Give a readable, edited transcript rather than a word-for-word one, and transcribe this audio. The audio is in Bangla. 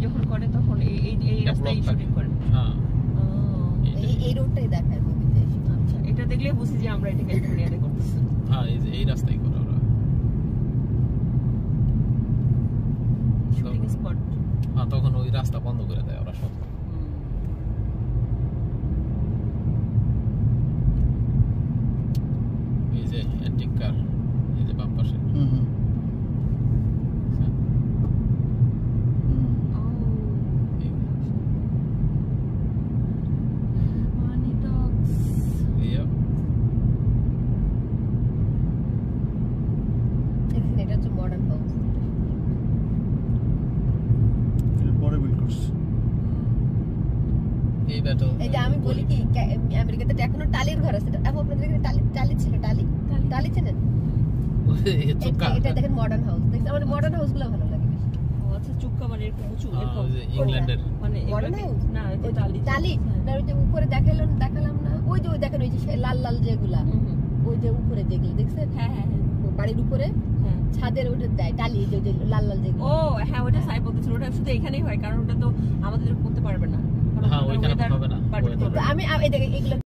যখন করে তখন এই রাস্তায় শুটিং করে। হ্যাঁ এই রোডটাই দেখায় মুভিতে। আচ্ছা, এটা দেখলে বুঝি যে আমরা এটা ক্যালিফোর্নিয়াতে করতেছি। হ্যাঁ এই রাস্তায় করে ওরা শুটিং স্পট। হ্যাঁ তখন ওই রাস্তা বন্ধ করে দেয় ওরা সব। এই যে অ্যান্টিক কার, এই যে বাম পাশে। এটা হচ্ছে মডার্ন হাউস। পরে বিল করছে এই ব্যাটল। এই যে আমি বলি কি আমেরিকাতে এখনো টালির ঘর আছে। এখন আপনাদের এখানে টালি ছিল, টালি চেনেন? এটা দেখেন মডার্ন হাউস। দেখেন আমার মডার্ন হাউসগুলো ভালো লাগে বেশি। আচ্ছা, চুক্কা মানে এরকম উঁচু এরকম ইংল্যান্ডের মানে মডার্ন হাউস না, এটা টালি না, ওই যে উপরে দেখালাম না, ওই যে দেখেন ওই যে লাল লাল যেগুলা, ওই যে উপরে যেগুলো দেখছেন, হ্যাঁ হ্যাঁ বাড়ির উপরে ছাদের ওটা দেয় টালি, যে লাল লাল যেগুলো। ও হ্যাঁ, ওটা সাই বলতেছিল, ওটা শুধু এখানেই হয়, কারণ ওটা তো আমাদের করতে পারবে না। হ্যাঁ ওইখানে হবে না। আমি এই দেখেন এগুলো